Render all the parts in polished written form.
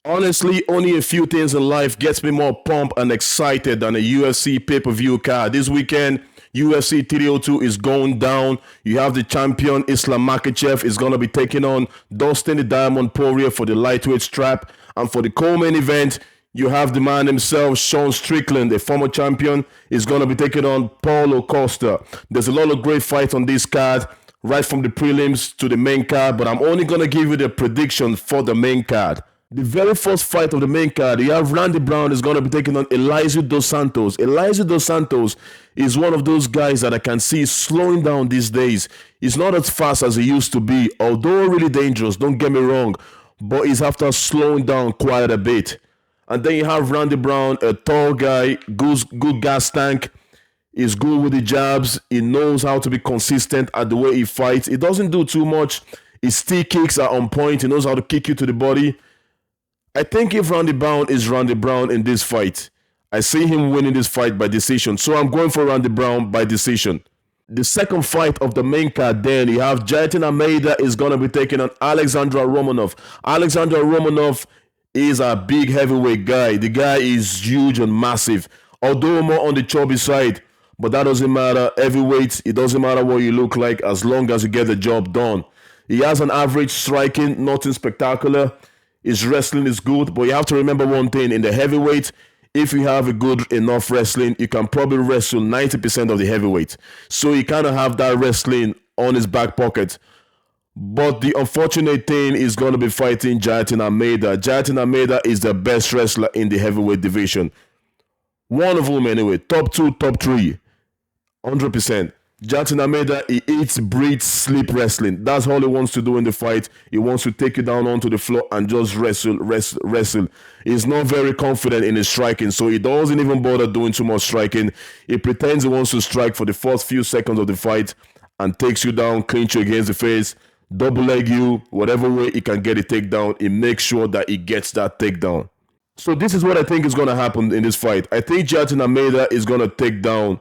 Honestly, only a few things in life gets me more pumped and excited than a UFC pay-per-view card. This weekend, UFC 302 is going down. You have the champion, Islam Makhachev, is going to be taking on Dustin the Diamond Poirier for the lightweight strap. And for the co-main event, you have the man himself, Strickland, the former champion, is going to be taking on Paulo Costa. There's a lot of great fights on this card, right from the prelims to the main card, but I'm only going to give you the prediction for the main card. The very first fight of the main card, you have Randy Brown is going to be taking on Elizeu dos Santos. Elizeu dos Santos is one of those guys that I can see slowing down these days. He's not as fast as he used to be, although really dangerous, don't get me wrong, but he's after slowing down quite a bit. And then you have Randy Brown, a tall guy, good gas tank. He's good with the jabs. He knows how to be consistent at the way he fights. He doesn't do too much. His stick kicks are on point. He knows how to kick you to the body. I think if Randy Brown is Randy Brown in this fight, I see him winning this fight by decision. So I'm going for Randy Brown by decision. The second fight of the main card, then you have Jailton Almeida is going to be taking on Alexander Romanov. Alexander Romanov is a big heavyweight guy. The guy is huge and massive, although more on the chubby side. But that doesn't matter. Heavyweight, it doesn't matter what you look like as long as you get the job done. He has an average striking, nothing spectacular. His wrestling is good, but you have to remember one thing. In the heavyweight, if you have a good enough wrestling, you can probably wrestle 90% of the heavyweight. So you kind of have that wrestling on his back pocket. But the unfortunate thing is going to be fighting Jailton Almeida. Jailton Almeida is the best wrestler in the heavyweight division. One of them anyway. Top 2, top 3. 100%. Jailton Almeida, he eats, breathes, sleep wrestling. That's all he wants to do in the fight. He wants to take you down onto the floor and just wrestle. He's not very confident in his striking, so he doesn't even bother doing too much striking. He pretends he wants to strike for the first few seconds of the fight and takes you down, clinch you against the face, double leg you, whatever way he can get a takedown. He makes sure that he gets that takedown. So this is what I think is going to happen in this fight. I think Jailton Almeida is going to take down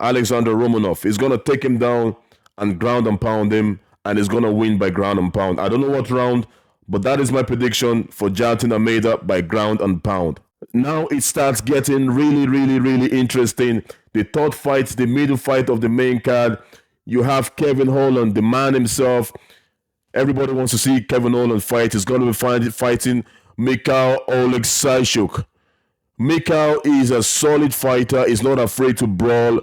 Alexander Romanov. He's going to take him down and ground and pound him, and he's going to win by ground and pound. I don't know what round, but that is my prediction for Jailton Almeida by ground and pound. Now it starts getting really interesting. The third fight, the middle fight of the main card, you have Kevin Holland, the man himself. Everybody wants to see Kevin Holland fight. He's going to be fighting Michał Oleksiejczuk. Michał is a solid fighter. He's not afraid to brawl.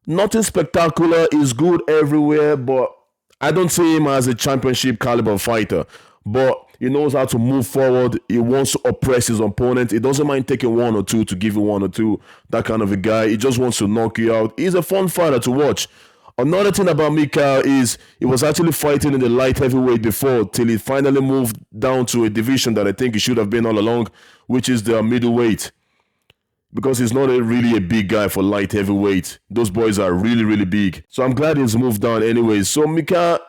Nothing spectacular. He's good everywhere, but I don't see him as a championship caliber fighter. But he knows how to move forward. He wants to oppress his opponent. He doesn't mind taking 1 or 2 to give you 1 or 2. That kind of a guy. He just wants to knock you out. He's a fun fighter to watch. Another thing about Michał is he was actually fighting in the light heavyweight before till he finally moved down to a division that I think he should have been all along, which is the middleweight. Because he's not really a big guy for light heavyweight. Those boys are really big. So I'm glad he's moved down anyway. So Michał,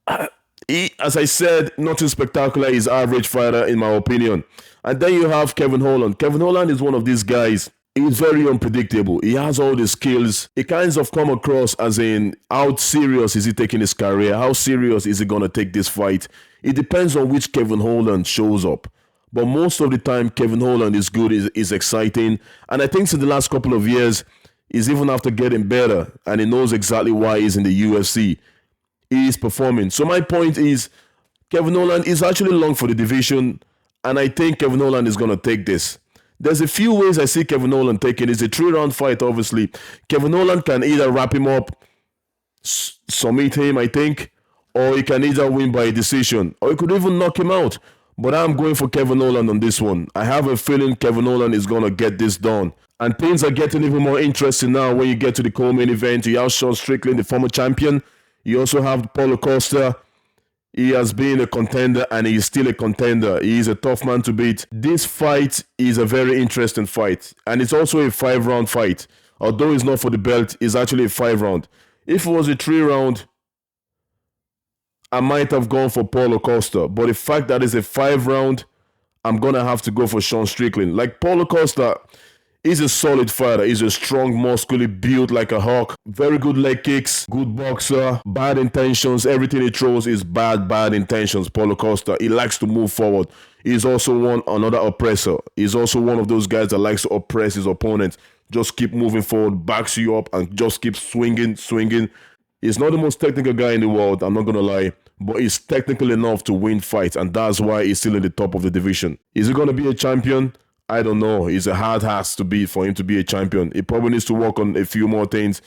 as I said, nothing spectacular. He's average fighter in my opinion. And then you have Kevin Holland. Kevin Holland is one of these guys. He's very unpredictable. He has all the skills. He kind of come across as in how serious is he taking his career? How serious is he going to take this fight? It depends on which Kevin Holland shows up. But most of the time, Kevin Holland is good, is exciting. And I think in the last couple of years, he's even after getting better. And he knows exactly why he's in the UFC. He is performing. So my point is, Kevin Holland is actually long for the division. And I think Kevin Holland is going to take this. There's a few ways I see Kevin Holland taking. It's a 3-round fight, obviously. Kevin Holland can either wrap him up, submit him, I think, or he can either win by a decision, or he could even knock him out. But I'm going for Kevin Holland on this one. I have a feeling Kevin Holland is going to get this done. And things are getting even more interesting now when you get to the co-main event. You have Strickland, the former champion. You also have Paulo Costa. He has been a contender and he is still a contender. He is a tough man to beat. This fight is a very interesting fight. And it's also a 5-round fight. Although it's not for the belt, it's actually a 5-round. If it was a 3-round, I might have gone for Paulo Costa. But the fact that it's a 5-round, I'm going to have to go for Strickland. Like Paulo Costa, He's a solid fighter. He's a strong, muscularly built like a hawk. Very good leg kicks, good boxer, bad intentions. Everything he throws is bad intentions. Paulo Costa. He likes to move forward. He's also another oppressor. He's also one of those guys that likes to oppress his opponent. Just keep moving forward, backs you up, and just keep swinging. He's not the most technical guy in the world, I'm not going to lie, but he's technical enough to win fights, and that's why he's still in the top of the division. Is he going to be a champion? I don't know. It's a hard ass to beat for him to be a champion. He probably needs to work on a few more things.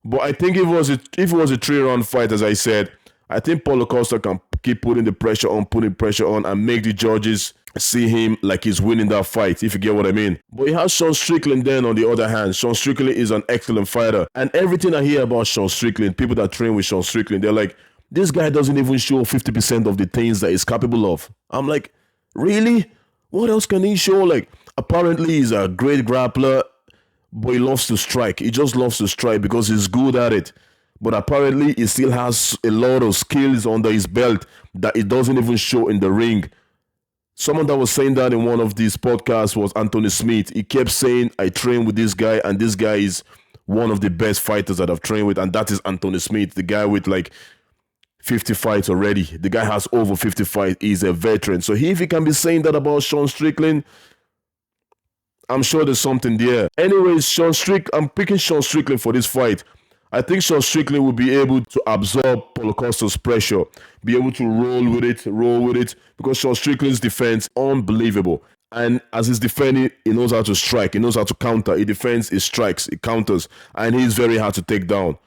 But I think if it was a 3-round fight, as I said, I think Paulo Costa can keep putting pressure on, and make the judges see him like he's winning that fight, if you get what I mean. But he has Sean Strickland then on the other hand. Sean Strickland is an excellent fighter. And everything I hear about Sean Strickland, people that train with Sean Strickland, they're like, this guy doesn't even show 50% of the things that he's capable of. I'm like, really? What else can he show? Like, apparently he's a great grappler, but he loves to strike. He just loves to strike because he's good at it. But apparently he still has a lot of skills under his belt that he doesn't even show in the ring. Someone that was saying that in one of these podcasts was Anthony Smith. He kept saying, I train with this guy, and this guy is one of the best fighters that I've trained with, and that is Anthony Smith, the guy with like 50 fights already. The guy has over 50 fights. He's a veteran. So if he can be saying that about Sean Strickland, I'm sure there's something there. Anyways, I'm picking Sean Strickland for this fight. I think Sean Strickland will be able to absorb Paulo Costa's pressure, be able to roll with it, because Sean Strickland's defense, unbelievable. And as he's defending, he knows how to strike, he knows how to counter. He defends, he strikes, he counters, and he's very hard to take down.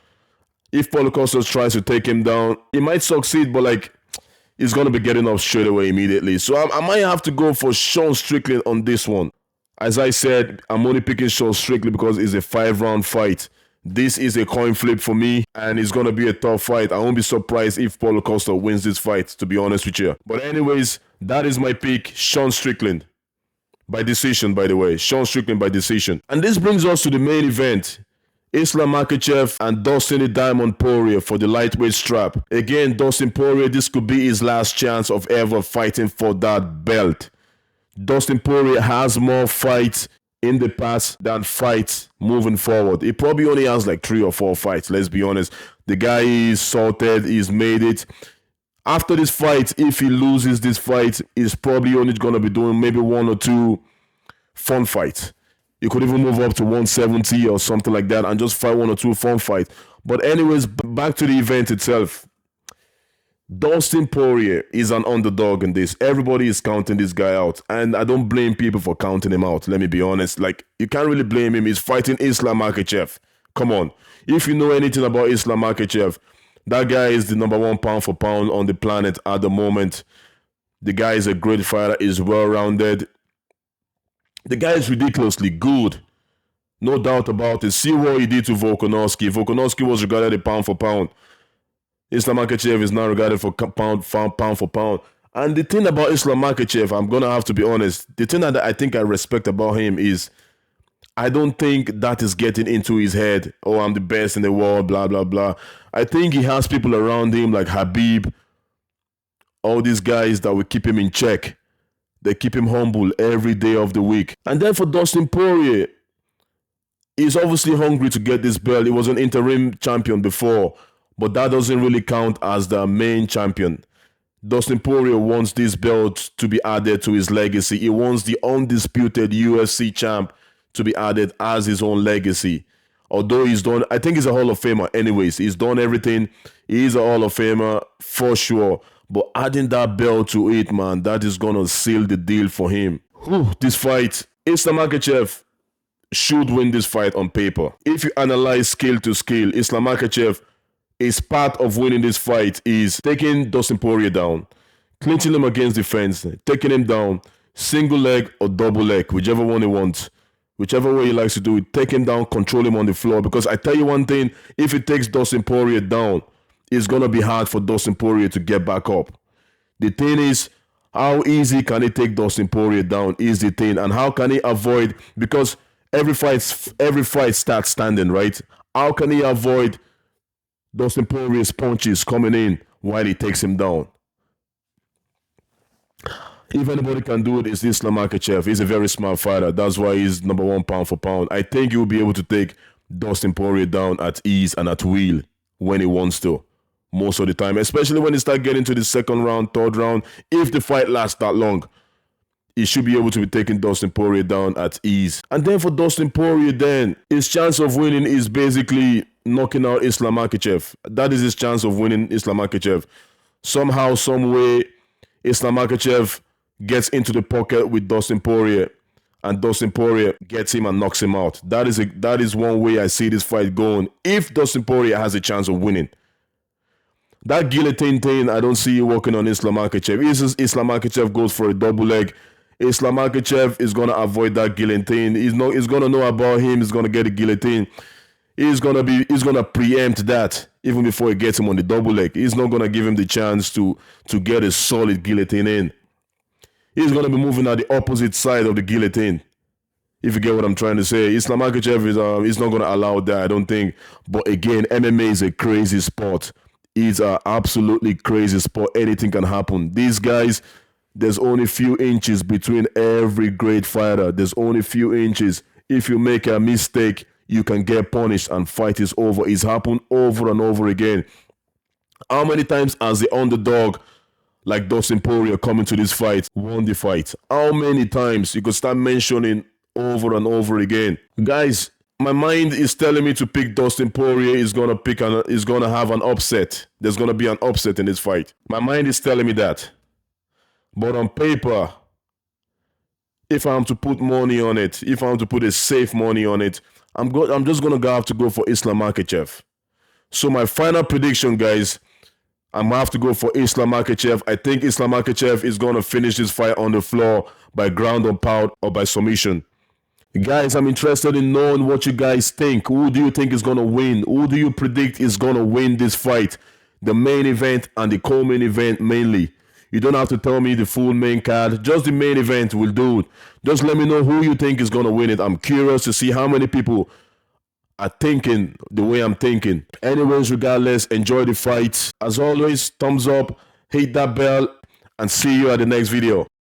If Paulo Costa tries to take him down, he might succeed, but like, he's going to be getting up straight away immediately. So I might have to go for Sean Strickland on this one. As I said, I'm only picking Sean Strickland because it's a 5-round fight. This is a coin flip for me, and it's going to be a tough fight. I won't be surprised if Paulo Costa wins this fight, to be honest with you. But anyways, that is my pick, Sean Strickland. By decision, by the way. Sean Strickland by decision. And this brings us to the main event. Islam Makhachev and Dustin the Diamond Poirier for the lightweight strap. Again, Dustin Poirier, this could be his last chance of ever fighting for that belt. Dustin Poirier has more fights in the past than fights moving forward. He probably only has like 3 or 4 fights, let's be honest. The guy is sorted, he's made it. After this fight, if he loses this fight, he's probably only going to be doing maybe 1 or 2 fun fights. You could even move up to 170 or something like that and just fight 1 or 2 fun fights. But anyways, back to the event itself. Dustin Poirier is an underdog in this. Everybody is counting this guy out. And I don't blame people for counting him out. Let me be honest. Like, you can't really blame him. He's fighting Islam Makhachev. Come on. If you know anything about Islam Makhachev, that guy is the number 1 pound for pound on the planet at the moment. The guy is a great fighter. He's well-rounded. The guy is ridiculously good. No doubt about it. See what he did to Volkanovski. Volkanovski was regarded a pound for pound. Islam Makhachev is now regarded for pound for pound. And the thing about Islam Makhachev, I'm going to have to be honest, the thing that I think I respect about him is I don't think that is getting into his head, oh, I'm the best in the world, blah, blah, blah. I think he has people around him like Habib, all these guys that will keep him in check. They keep him humble every day of the week. And then for Dustin Poirier, he's obviously hungry to get this belt. He was an interim champion before, but that doesn't really count as the main champion. Dustin Poirier wants this belt to be added to his legacy. He wants the undisputed UFC champ to be added as his own legacy. Although he's done, I think he's a Hall of Famer anyways. He's done everything. He's a Hall of Famer for sure. But adding that belt to it, man, that is going to seal the deal for him. This fight, Islam Makhachev should win this fight on paper. If you analyze skill to skill, Islam Makhachev is part of winning this fight is taking Dustin Poirier down, clinching him against the fence, taking him down, single leg or double leg, whichever one he wants. Whichever way he likes to do it, take him down, control him on the floor. Because I tell you one thing, if he takes Dustin Poirier down, it's going to be hard for Dustin Poirier to get back up. The thing is, how easy can he take Dustin Poirier down is the thing. And how can he avoid, because every fight starts standing, right? How can he avoid Dustin Poirier's punches coming in while he takes him down? If anybody can do it, it's Islam Makhachev. He's a very smart fighter. That's why he's #1 pound for pound. I think he will be able to take Dustin Poirier down at ease and at will when he wants to, most of the time, especially when he start getting to the second round, third round. If the fight lasts that long, he should be able to be taking Dustin Poirier down at ease. And then for Dustin Poirier, then his chance of winning is basically knocking out Islam Makhachev. That is his chance of winning Islam Makhachev. Somehow, some way, Islam Makhachev gets into the pocket with Dustin Poirier, and Dustin Poirier gets him and knocks him out. That is one way I see this fight going, if Dustin Poirier has a chance of winning. That guillotine thing, I don't see it working on Islam Makhachev. If Islam Makhachev goes for a double leg, Islam Makhachev is going to avoid that guillotine. He's going to know about him. He's going to get a guillotine. He's going to preempt that even before he gets him on the double leg. He's not going to give him the chance to get a solid guillotine in. He's going to be moving at the opposite side of the guillotine, if you get what I'm trying to say. Islam Makhachev is not going to allow that, I don't think. But again, MMA is a crazy sport. It's an absolutely crazy sport. Anything can happen. These guys, there's only a few inches between every great fighter. There's only a few inches. If you make a mistake, you can get punished and fight is over. It's happened over and over again. How many times has the underdog like Dustin Poirier coming to this fight won the fight? How many times? You could start mentioning over and over again. Guys, my mind is telling me to pick Dustin Poirier. Is gonna have an upset. There's gonna be an upset in this fight. My mind is telling me that. But on paper, if I'm to put money on it, if I'm to put a safe money on it, I'm just gonna have to go for Islam Makhachev. So my final prediction, guys, I'm going to have to go for Islam Makhachev. I think Islam Makhachev is going to finish this fight on the floor by ground and pound or by submission. Guys, I'm interested in knowing what you guys think. Who do you think is going to win? Who do you predict is going to win this fight? The main event and the co-main event mainly. You don't have to tell me the full main card. Just the main event will do it. Just let me know who you think is going to win it. I'm curious to see how many people are thinking the way I'm thinking. Anyways, regardless, enjoy the fight. As always, thumbs up, hit that bell, and see you at the next video.